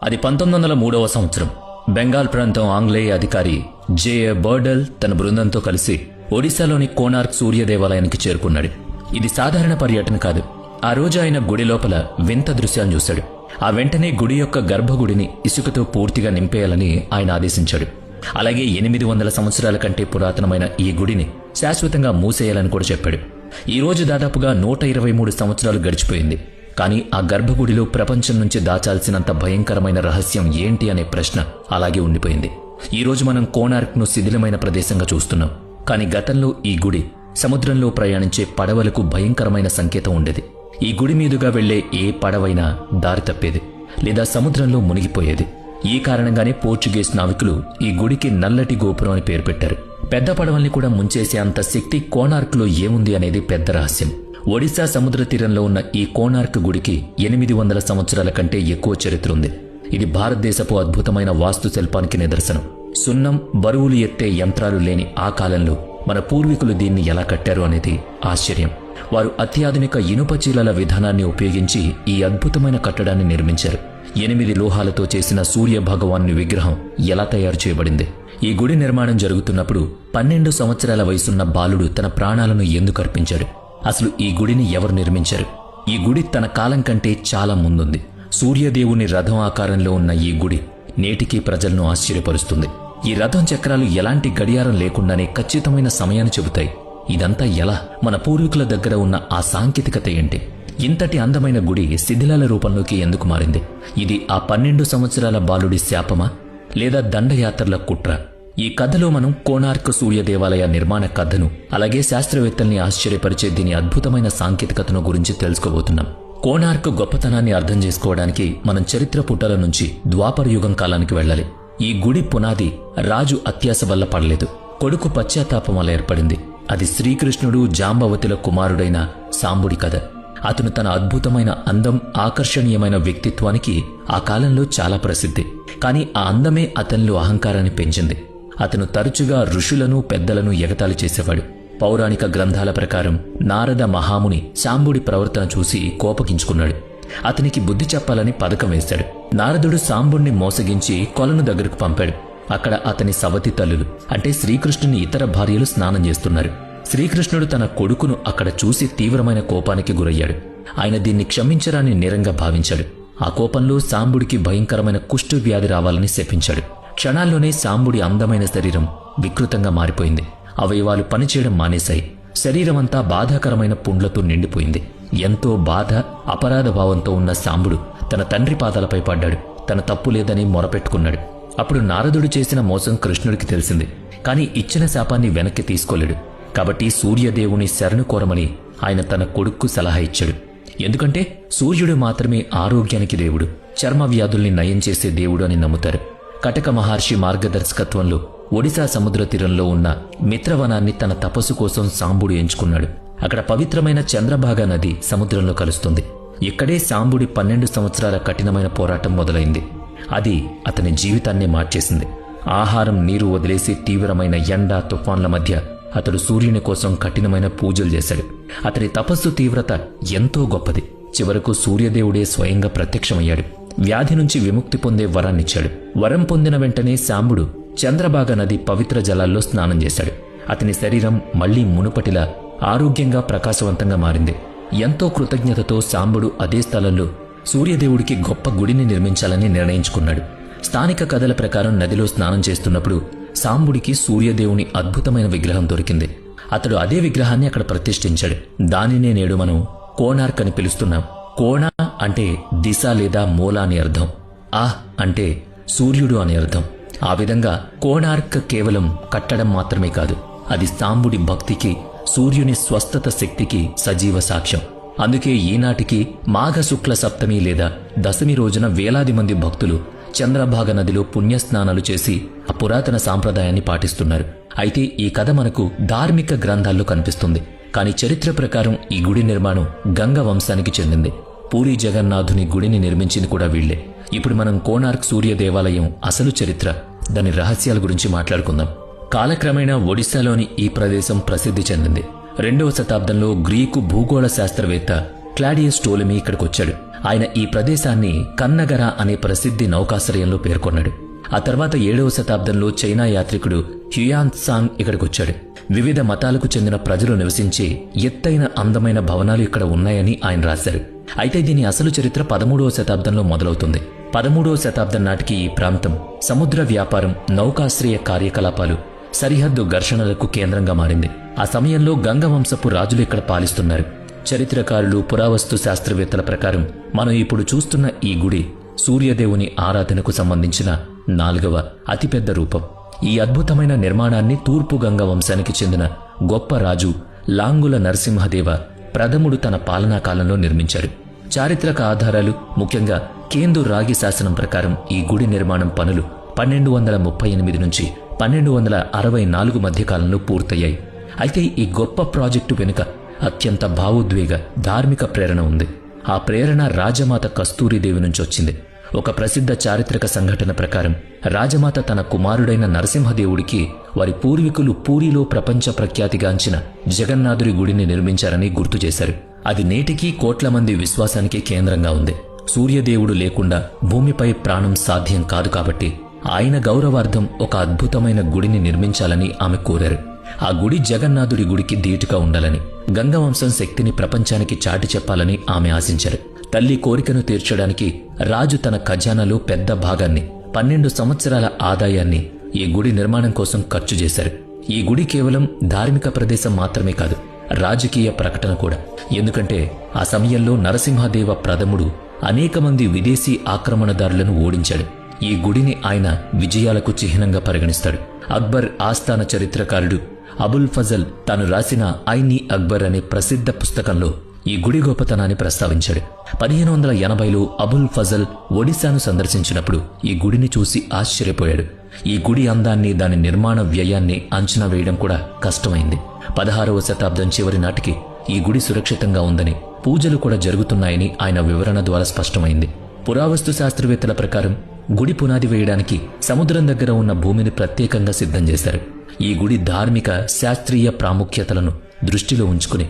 అది 1903వ సంవత్సరం. బెంగాల్ ప్రాంతం ఆంగ్లేయ అధికారి జే.ఏ. బర్డెల్ తన బృందంతో కలిసి ఒడిశాలోని కోనార్క్ సూర్య దేవాలయానికి చేరుకున్నాడు. ఇది సాధారణ పర్యటన కాదు. ఆ రోజు ఆయన గుడి లోపల వింత దృశ్యాన్ని చూశాడు. ఆ వెంటనే గుడి యొక్క గర్భగుడిని ఇసుకతో పూర్తిగా నింపేయాలని ఆయన ఆదేశించాడు. అలాగే 800 సంవత్సరాల కంటే పురాతనమైన ఈ గుడిని శాశ్వతంగా మూసేయాలని కూడా చెప్పాడు. ఈ రోజు దాదాపుగా 123 సంవత్సరాలు గడిచిపోయింది. కానీ ఆ గర్భగుడిలో ప్రపంచం నుంచి దాచాల్సినంత భయంకరమైన రహస్యం ఏంటి అనే ప్రశ్న అలాగే ఉండిపోయింది. ఈ రోజు మనం కోనార్క్ను శిథిలమైన ప్రదేశంగా చూస్తున్నాం. కానీ గతంలో ఈ గుడి సముద్రంలో ప్రయాణించే పడవలకు భయంకరమైన సంకేతం ఉండేది. ఈ గుడి మీదుగా వెళ్లే ఏ పడవైనా దారి తప్పేది లేదా సముద్రంలో మునిగిపోయేది. ఈ కారణంగానే పోర్చుగీస్ నావికులు ఈ గుడికి నల్లటి గోపురం అని పేరు పెట్టారు. పెద్ద పడవల్ని కూడా ముంచేసే అంత శక్తి కోనార్క్లో ఏముంది అనేది పెద్ద రహస్యం. ఒడిశా సముద్ర తీరంలో ఉన్న ఈ కోనార్క్ గుడికి 800 సంవత్సరాల కంటే ఎక్కువ చరిత్ర ఉంది. ఇది భారతదేశపు అద్భుతమైన వాస్తుశిల్పానికి నిదర్శనం. సున్నం, బరువులు ఎత్తే యంత్రాలు లేని ఆ కాలంలో మన పూర్వీకులు దీన్ని ఎలా కట్టారు అనేది ఆశ్చర్యం. వారు అత్యాధునిక ఇనుప చీలల విధానాన్ని ఉపయోగించి ఈ అద్భుతమైన కట్టడాన్ని నిర్మించారు. 8 లోహాలతో చేసిన సూర్య భగవాను విగ్రహం ఎలా తయారు చేయబడింది? ఈ గుడి నిర్మాణం జరుగుతున్నప్పుడు 12 సంవత్సరాల వయసున్న బాలుడు తన ప్రాణాలను ఎందుకు అర్పించాడు? అసలు ఈ గుడిని ఎవరు నిర్మించారు? ఈ గుడి తన కాలం కంటే చాలా ముందుంది. సూర్యదేవుని రథం ఆకారంలో ఉన్న ఈ గుడి నేటికీ ప్రజలను ఆశ్చర్యపరుస్తుంది. ఈ రథం చక్రాలు ఎలాంటి గడియారం లేకుండానే ఖచ్చితమైన సమయాన్ని చెబుతాయి. ఇదంతా ఎలా? మన పూర్వీకుల దగ్గర ఉన్న ఆ సాంకేతికత ఏంటి? ఇంతటి అందమైన గుడి శిథిలాల రూపంలోకి ఎందుకు మారింది? ఇది ఆ 12 సంవత్సరాల బాలుడి శాపమా లేదా దండయాత్రల కుట్ర? ఈ కథలో మనం కోనార్క్ సూర్య దేవాలయ నిర్మాణ కథను అలాగే శాస్త్రవేత్తల్ని ఆశ్చర్యపరిచే దీని అద్భుతమైన సాంకేతికతను గురించి తెలుసుకోబోతున్నాం. కోనార్క్ గొప్పతనాన్ని అర్థం చేసుకోవడానికి మనం చరిత్ర పుటల నుంచి ద్వాపర యుగం కాలానికి వెళ్ళాలి. ఈ గుడి పునాది రాజు అత్యాశ వల్ల పడలేదు, కొడుకు పశ్చాత్తాపం వల్ల ఏర్పడింది. అది శ్రీకృష్ణుడు జాంబవతుల కుమారుడైన సాంబుడి కథ. అతను తన అద్భుతమైన అందం, ఆకర్షణీయమైన వ్యక్తిత్వానికి ఆ కాలంలో చాలా ప్రసిద్ధి. కానీ ఆ అందమే అతనిలో అహంకారాన్ని పెంచింది. అతను తరచుగా ఋషులను, పెద్దలను ఎగతాళి చేసేవాడు. పౌరాణిక గ్రంథాల ప్రకారం నారద మహాముని సాంబుడి ప్రవర్తన చూసి కోపగించుకున్నాడు. అతనికి బుద్ధి చెప్పాలని పథకం వేశాడు. నారదుడు సాంబుణ్ణి మోసగించి కొలను దగ్గరకు పంపాడు. అక్కడ అతని సవతి తల్లులు అంటే శ్రీకృష్ణుని ఇతర భార్యలు స్నానం చేస్తున్నారు. శ్రీకృష్ణుడు తన కొడుకును అక్కడ చూసి తీవ్రమైన కోపానికి గురయ్యాడు. ఆయన దీన్ని క్షమించరాని నేరంగా భావించాడు. ఆ కోపంలో సాంబుడికి భయంకరమైన కుష్టు వ్యాధి రావాలని శపించాడు. క్షణాల్లోనే సాంబుడి అందమైన శరీరం వికృతంగా మారిపోయింది. అవయవాలు పనిచేయడం మానేశాయి. శరీరమంతా బాధాకరమైన పుండ్లతో నిండిపోయింది. ఎంతో బాధ, అపరాధ భావంతో ఉన్న సాంబుడు తన తండ్రి పాదాలపై పడ్డాడు. తన తప్పు లేదని మొరపెట్టుకున్నాడు. అప్పుడు నారదుడు చేసిన మోసం కృష్ణుడికి తెలిసింది. కానీ ఇచ్చిన శాపాన్ని వెనక్కి తీసుకోలేడు. కాబట్టి సూర్యదేవుని శరణు కోరమని ఆయన తన కొడుక్కు సలహా ఇచ్చాడు. ఎందుకంటే సూర్యుడు మాత్రమే ఆరోగ్యానికి దేవుడు, చర్మ వ్యాధుల్ని నయం చేసే దేవుడు అని నమ్ముతారు. కటక మహర్షి మార్గదర్శకత్వంలో ఒడిశా సముద్ర తీరంలో ఉన్న మిత్రవనాన్ని తన తపస్సు కోసం సాంబుడు ఎంచుకున్నాడు. అక్కడ పవిత్రమైన చంద్రభాగా నది సముద్రంలో కలుస్తుంది. ఇక్కడే సాంబుడి 12 సంవత్సరాల కఠినమైన పోరాటం మొదలైంది. అది అతని జీవితాన్నే మార్చేసింది. ఆహారం, నీరు వదిలేసి తీవ్రమైన ఎండ, తుఫాన్ల మధ్య అతడు సూర్యుని కోసం కఠినమైన పూజలు చేశాడు. అతని తపస్సు తీవ్రత ఎంతో గొప్పది. చివరకు సూర్యదేవుడే స్వయంగా ప్రత్యక్షమయ్యాడు. వ్యాధి నుంచి విముక్తి పొందే వరాన్నిచ్చాడు. వరం పొందిన వెంటనే సాంబుడు చంద్రభాగా నది పవిత్ర జలాల్లో స్నానం చేశాడు. అతని శరీరం మళ్లీ మునుపటిలా ఆరోగ్యంగా, ప్రకాశవంతంగా మారింది. ఎంతో కృతజ్ఞతతో సాంబుడు అదే స్థలంలో సూర్యదేవుడికి గొప్ప గుడిని నిర్మించాలని నిర్ణయించుకున్నాడు. స్థానిక కథల ప్రకారం నదిలో స్నానం చేస్తున్నప్పుడు సాంబుడికి సూర్యదేవుని అద్భుతమైన విగ్రహం దొరికింది. అతడు అదే విగ్రహాన్ని అక్కడ ప్రతిష్ఠించాడు. దానినే నేడు మనం కోనార్క్ అని పిలుస్తున్నాం. కోణ అంటే దిశ లేదా మూల అని అర్థం. అంటే సూర్యుడు అని అర్థం. ఆ విధంగా కోనార్క్ కేవలం కట్టడం మాత్రమే కాదు, అది సాంబుడి భక్తికి, సూర్యుని స్వస్థత శక్తికి సజీవ సాక్ష్యం. అందుకే ఈనాటికి మాఘ శుక్ల సప్తమి లేదా దశమి రోజున వేలాది మంది భక్తులు చంద్రభాగ నదిలో పుణ్యస్నానాలు చేసి ఆ పురాతన సాంప్రదాయాన్ని పాటిస్తున్నారు. అయితే ఈ కథ మనకు ధార్మిక గ్రంథాల్లో కనిపిస్తుంది. కానీ చరిత్ర ప్రకారం ఈ గుడి నిర్మాణం గంగ వంశానికి చెందింది. పూరీ జగన్నాథుని గుడిని నిర్మించింది కూడా వీళ్లే. ఇప్పుడు మనం కోనార్క్ సూర్య దేవాలయం అసలు చరిత్ర, దాని రహస్యాల గురించి మాట్లాడుకుందాం. కాలక్రమేణా ఒడిశాలోని ఈ ప్రదేశం ప్రసిద్ధి చెందింది. 2వ శతాబ్దంలో గ్రీకు భూగోళ శాస్త్రవేత్త క్లాడియస్ టోలెమీ ఇక్కడికొచ్చాడు. ఆయన ఈ ప్రదేశాన్ని కన్నగర అనే ప్రసిద్ధి నౌకాశ్రయంలో పేర్కొన్నాడు. ఆ తర్వాత 7వ శతాబ్దంలో చైనా యాత్రికుడు హ్యుయాన్ సాంగ్ ఇక్కడికొచ్చాడు. వివిధ మతాలకు చెందిన ప్రజలు నివసించే ఎత్తైన అందమైన భవనాలు ఇక్కడ ఉన్నాయని ఆయన రాశారు. అయితే దీని అసలు చరిత్ర 13వ శతాబ్దంలో మొదలవుతుంది. 13వ శతాబ్దం నాటికి ఈ ప్రాంతం సముద్ర వ్యాపారం, నౌకాశ్రయ కార్యకలాపాలు, సరిహద్దు ఘర్షణలకు కేంద్రంగా మారింది. ఆ సమయంలో గంగవంశపు రాజులు ఇక్కడ పాలిస్తున్నారు. చరిత్రకారులు, పురావస్తు శాస్త్రవేత్తల ప్రకారం మనం ఇప్పుడు చూస్తున్న ఈ గుడి సూర్యదేవుని ఆరాధనకు సంబంధించిన 4వ అతిపెద్ద రూపం. ఈ అద్భుతమైన నిర్మాణాన్ని తూర్పు గంగ వంశానికి చెందిన గొప్ప రాజు లాంగుల నరసింహదేవ ప్రథముడు తన పాలనా కాలంలో నిర్మించాడు. చారిత్రక ఆధారాలు, ముఖ్యంగా కేందు రాగి శాసనం ప్రకారం ఈ గుడి నిర్మాణం పనులు 1238 నుంచి 1264 మధ్య కాలంలో పూర్తయ్యాయి. అయితే ఈ గొప్ప ప్రాజెక్టు వెనుక అత్యంత భావోద్వేగ ధార్మిక ప్రేరణ ఉంది. ఆ ప్రేరణ రాజమాత కస్తూరిదేవి నుంచి వచ్చింది. ఒక ప్రసిద్ధ చారిత్రక సంఘటన ప్రకారం రాజమాత తన కుమారుడైన నరసింహదేవుడికి వారి పూర్వీకులు పూరిలో ప్రపంచ ప్రఖ్యాతిగాంచిన జగన్నాథుడి గుడిని నిర్మించారని గుర్తు చేశారు. అది నేటికీ కోట్ల మంది విశ్వాసానికి కేంద్రంగా ఉంది. సూర్యదేవుడు లేకుండా భూమిపై ప్రాణం సాధ్యం కాదు కాబట్టి ఆయన గౌరవార్థం ఒక అద్భుతమైన గుడిని నిర్మించాలని ఆమె కోరారు. ఆ గుడి జగన్నాథుడి గుడికి ధీటుగా ఉండాలని, గంగవంశం శక్తిని ప్రపంచానికి చాటి చెప్పాలని ఆమె ఆశించారు. తల్లి కోరికను తీర్చడానికి రాజు తన ఖజానాలో పెద్ద భాగాన్ని, 12 సంవత్సరాల ఆదాయాన్ని ఈ గుడి నిర్మాణం కోసం ఖర్చు చేశారు. ఈ గుడి కేవలం ధార్మిక ప్రదేశం మాత్రమే కాదు, రాజకీయ ప్రకటన కూడా. ఎందుకంటే ఆ సమయంలో నరసింహదేవ ప్రథముడు అనేక మంది విదేశీ ఆక్రమణదారులను ఓడించాడు. ఈ గుడిని ఆయన విజయాలకు చిహ్నంగా పరిగణిస్తాడు. అక్బర్ ఆస్థాన చరిత్రకారుడు అబుల్ ఫజల్ తాను రాసిన ఐనీ అక్బర్ అనే ప్రసిద్ధ పుస్తకంలో ఈ గుడి గొప్పతనాన్ని ప్రస్తావించాడు. 1580లో అబుల్ ఫజల్ ఒడిశాను సందర్శించినప్పుడు ఈ గుడిని చూసి ఆశ్చర్యపోయాడు. ఈ గుడి అందాన్ని, దాని నిర్మాణ వ్యయాన్ని అంచనా వేయడం కూడా కష్టమైంది. 16వ శతాబ్దం చివరి నాటికి ఈ గుడి సురక్షితంగా ఉందని, పూజలు కూడా జరుగుతున్నాయని ఆయన వివరణ ద్వారా స్పష్టమైంది. పురావస్తు శాస్త్రవేత్తల ప్రకారం గుడి పునాది వేయడానికి సముద్రం దగ్గర ఉన్న భూమిని ప్రత్యేకంగా సిద్ధం చేశారు. ఈ గుడి ధార్మిక, శాస్త్రీయ ప్రాముఖ్యతలను దృష్టిలో ఉంచుకుని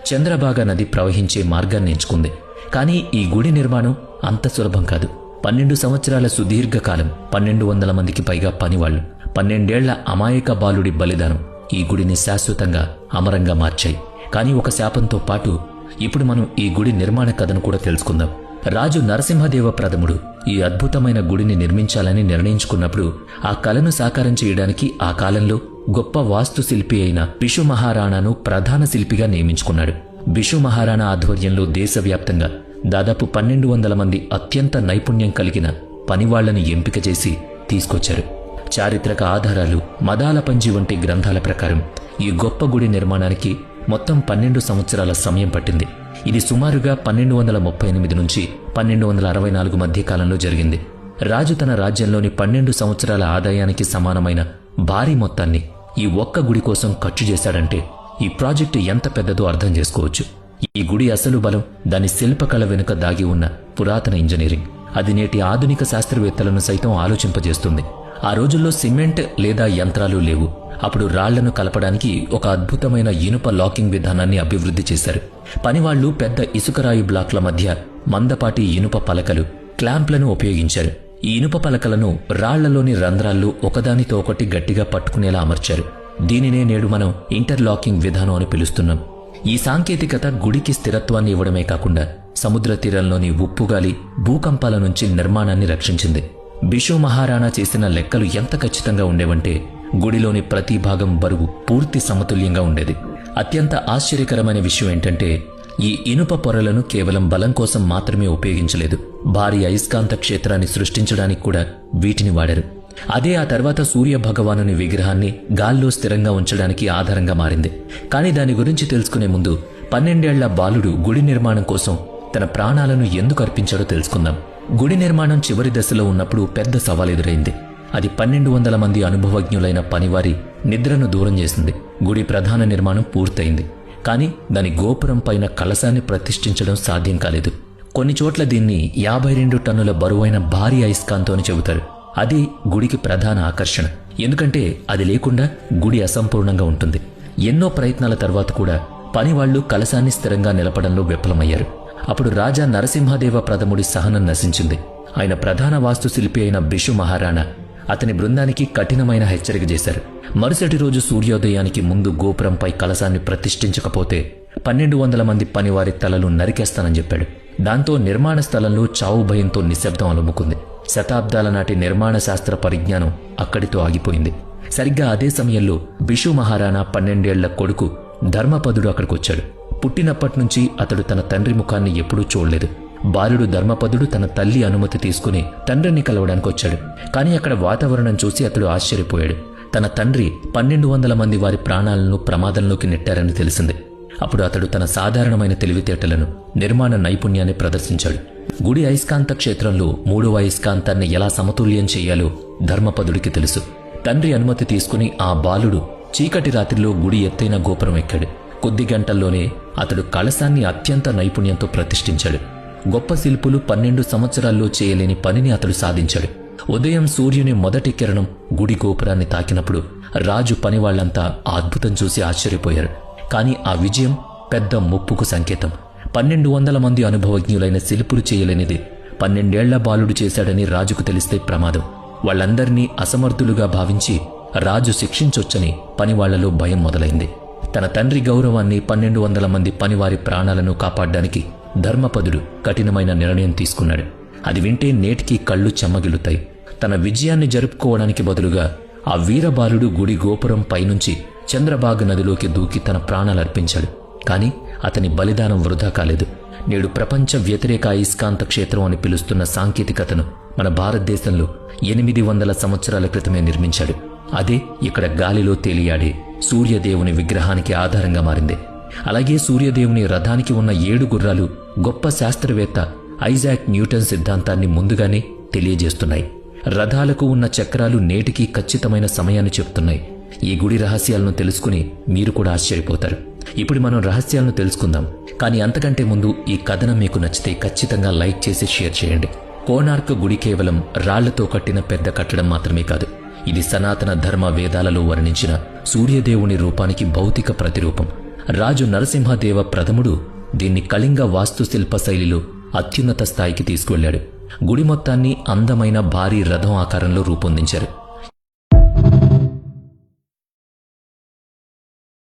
చంద్రభాగా నది ప్రవహించే మార్గాన్ని ఎంచుకుంది. కానీ ఈ గుడి నిర్మాణం అంత సులభం కాదు. 12 సంవత్సరాల సుదీర్ఘకాలం, 1200 మందికి పైగా పనివాళ్లు, 12 ఏళ్ల అమాయక బాలుడి బలిదానం ఈ గుడిని శాశ్వతంగా అమరంగా మార్చాయి. కానీ ఒక శాపంతో పాటు ఇప్పుడు మనం ఈ గుడి నిర్మాణ కథను కూడా తెలుసుకుందాం. రాజు నరసింహదేవ ప్రథముడు ఈ అద్భుతమైన గుడిని నిర్మించాలని నిర్ణయించుకున్నప్పుడు ఆ కలను సాకారం చేయడానికి ఆ కాలంలో గొప్ప వాస్తు శిల్పి అయిన బిషు మహారాణాను ప్రధాన శిల్పిగా నియమించుకున్నాడు. బిషు మహారాణా ఆధ్వర్యంలో దేశవ్యాప్తంగా దాదాపు 1200 మంది అత్యంత నైపుణ్యం కలిగిన పనివాళ్లను ఎంపిక చేసి తీసుకొచ్చారు. చారిత్రక ఆధారాలు, మదాలపంజి వంటి గ్రంథాల ప్రకారం ఈ గొప్ప గుడి నిర్మాణానికి మొత్తం 12 సంవత్సరాల సమయం పట్టింది. ఇది సుమారుగా 1238 నుంచి 1264 మధ్య కాలంలో జరిగింది. రాజు తన రాజ్యంలోని 12 సంవత్సరాల ఆదాయానికి సమానమైన భారీ మొత్తాన్ని ఈ ఒక్క గుడి కోసం ఖర్చు చేశాడంటే ఈ ప్రాజెక్టు ఎంత పెద్దదో అర్థం చేసుకోవచ్చు. ఈ గుడి అసలు బలం దాని శిల్పకళ వెనుక దాగి ఉన్న పురాతన ఇంజనీరింగ్. అది నేటి ఆధునిక శాస్త్రవేత్తలను సైతం ఆలోచింపజేస్తుంది. ఆ రోజుల్లో సిమెంట్ లేదా యంత్రాలు లేవు. అప్పుడు రాళ్లను కలపడానికి ఒక అద్భుతమైన ఇనుప లాకింగ్ విధానాన్ని అభివృద్ధి చేశారు. పనివాళ్లు పెద్ద ఇసుకరాయి బ్లాక్ల మధ్య మందపాటి ఇనుప పలకలు, క్లాంప్లను ఉపయోగించారు. ఈ ఇనుప పలకలను రాళ్లలోని రంధ్రాల్లో ఒకదానితో ఒకటి గట్టిగా పట్టుకునేలా అమర్చారు. దీనినే నేడు మనం ఇంటర్లాకింగ్ విధానం అని పిలుస్తున్నాం. ఈ సాంకేతికత గుడికి స్థిరత్వాన్ని ఇవ్వడమే కాకుండా సముద్ర తీరంలోని ఉప్పుగాలి, భూకంపాల నుంచి నిర్మాణాన్ని రక్షించింది. బిషు మహారాణా చేసిన లెక్కలు ఎంత ఖచ్చితంగా ఉండేవంటే గుడిలోని ప్రతి భాగం బరువు పూర్తి సమతుల్యంగా ఉండేది. అత్యంత ఆశ్చర్యకరమైన విషయం ఏంటంటే ఈ ఇనుప పొరలను కేవలం బలం కోసం మాత్రమే ఉపయోగించలేదు. భారీ అయస్కాంత క్షేత్రాన్ని సృష్టించడానికి కూడా వీటిని వాడారు. అదే ఆ తర్వాత సూర్య భగవానుని విగ్రహాన్ని గాల్లో స్థిరంగా ఉంచడానికి ఆధారంగా మారింది. కానీ దాని గురించి తెలుసుకునే ముందు 12 ఏళ్ల బాలుడు గుడి నిర్మాణం కోసం తన ప్రాణాలను ఎందుకు అర్పించాడో తెలుసుకుందాం. గుడి నిర్మాణం చివరి దశలో ఉన్నప్పుడు పెద్ద సవాల్ ఎదురైంది. అది 1200 మంది అనుభవజ్ఞులైన పనివారి నిద్రను దూరం చేసింది. గుడి ప్రధాన నిర్మాణం పూర్తయింది. కానీ దాని గోపురం పైన కలశాన్ని ప్రతిష్ఠించడం సాధ్యం కాలేదు. కొన్ని చోట్ల దీన్ని 52 టన్నుల బరువైన భారీ అయస్కాంతం అని చెబుతారు. అది గుడికి ప్రధాన ఆకర్షణ. ఎందుకంటే అది లేకుండా గుడి అసంపూర్ణంగా ఉంటుంది. ఎన్నో ప్రయత్నాల తర్వాత కూడా పనివాళ్లు కలశాన్ని స్థిరంగా నిలపడంలో విఫలమయ్యారు. అప్పుడు రాజా నరసింహదేవ ప్రథముడి సహనం నశించింది. ఆయన ప్రధాన వాస్తుశిల్పి అయిన బిషు మహారాణా అతని బృందానికి కఠినమైన హెచ్చరిక చేశారు. మరుసటి రోజు సూర్యోదయానికి ముందు గోపురంపై కలశాన్ని ప్రతిష్ఠించకపోతే 1200 మంది పనివారి తలలు నరికేస్తానని చెప్పాడు. దాంతో నిర్మాణ స్థలంలో చావు భయంతో నిశ్శబ్దం అలుముకుంది. శతాబ్దాల నాటి నిర్మాణ శాస్త్ర పరిజ్ఞానం అక్కడితో ఆగిపోయింది. సరిగ్గా అదే సమయంలో బిషు మహారాణా 12 ఏళ్ల కొడుకు ధర్మపదుడు అక్కడికొచ్చాడు. పుట్టినప్పటినుంచి అతడు తన తండ్రి ముఖాన్ని ఎప్పుడూ చూడలేదు. బాలుడు ధర్మపదుడు తన తల్లి అనుమతి తీసుకుని తండ్రిని కలవడానికి వచ్చాడు. కానీ అక్కడ వాతావరణం చూసి అతడు ఆశ్చర్యపోయాడు. తన తండ్రి 1200 మంది వారి ప్రాణాలను ప్రమాదంలోకి నెట్టారని తెలిసింది. అప్పుడు అతడు తన సాధారణమైన తెలివితేటలను, నిర్మాణ నైపుణ్యాన్ని ప్రదర్శించాడు. గుడి అయస్కాంత క్షేత్రంలో 3వ అయస్కాంతాన్ని ఎలా సమతుల్యం చేయాలో ధర్మపదుడికి తెలుసు. తండ్రి అనుమతి తీసుకుని ఆ బాలుడు చీకటి రాత్రిలో గుడి ఎత్తైన గోపురం ఎక్కాడు. కొద్ది గంటల్లోనే అతడు కలశాన్ని అత్యంత నైపుణ్యంతో ప్రతిష్ఠించాడు. గొప్ప శిల్పులు 12 సంవత్సరాల్లో చేయలేని పనిని అతడు సాధించాడు. ఉదయం సూర్యుని మొదటి కిరణం గుడి గోపురాన్ని తాకినప్పుడు రాజు పనివాళ్లంతా ఆ అద్భుతం చూసి ఆశ్చర్యపోయారు. కానీ ఆ విజయం పెద్ద ముప్పుకు సంకేతం. 1200 మంది అనుభవజ్ఞులైన శిల్పులు చేయలేనిది 12 ఏళ్ల బాలుడు చేశాడని రాజుకు తెలిస్తే ప్రమాదం. వాళ్లందరినీ అసమర్థులుగా భావించి రాజు శిక్షించొచ్చని పనివాళ్లలో భయం మొదలైంది. తన తండ్రి గౌరవాన్ని, 1200 మంది పనివారి ప్రాణాలను కాపాడ్డానికి ధర్మపదుడు కఠినమైన నిర్ణయం తీసుకున్నాడు. అది వింటే నేటికి కళ్ళు చెమ్మగిలుతాయి. తన విజయాన్ని జరుపుకోవడానికి బదులుగా ఆ వీరబాలుడు గుడి గోపురం పైనుంచి చంద్రబాగ్ నదిలోకి దూకి తన ప్రాణాలర్పించాడు. కానీ అతని బలిదానం వృధా కాలేదు. నేడు ప్రపంచ వ్యతిరేక అయస్కాంత క్షేత్రం అని పిలుస్తున్న సాంకేతికతను మన భారతదేశంలో 800 సంవత్సరాల క్రితమే నిర్మించాడు. అదే ఇక్కడ గాలిలో తేలియాడే సూర్యదేవుని విగ్రహానికి ఆధారంగా మారింది. అలాగే సూర్యదేవుని రథానికి ఉన్న 7 గుర్రాలు గొప్ప శాస్త్రవేత్త ఐజాక్ న్యూటన్ సిద్ధాంతాన్ని ముందుగానే తెలియజేస్తున్నాయి. రథాలకు ఉన్న చక్రాలు నేటికి ఖచ్చితమైన సమయాన్ని చెప్తున్నాయి. ఈ గుడి రహస్యాలను తెలుసుకుని మీరు కూడా ఆశ్చర్యపోతారు. ఇప్పుడు మనం రహస్యాలను తెలుసుకుందాం. కానీ అంతకంటే ముందు ఈ కథనం మీకు నచ్చితే ఖచ్చితంగా లైక్ చేసి షేర్ చేయండి. కోణార్క్ గుడి కేవలం రాళ్లతో కట్టిన పెద్ద కట్టడం మాత్రమే కాదు. ఇది సనాతన ధర్మ వేదాలలో వర్ణించిన సూర్యదేవుని రూపానికి భౌతిక ప్రతిరూపం. రాజు నరసింహదేవ ప్రథముడు దీన్ని కళింగ వాస్తుశిల్ప శైలిలో అత్యున్నత స్థాయికి తీసుకువెళ్లాడు. గుడి మొత్తాన్ని అందమైన భారీ రథం ఆకారంలో రూపొందించారు.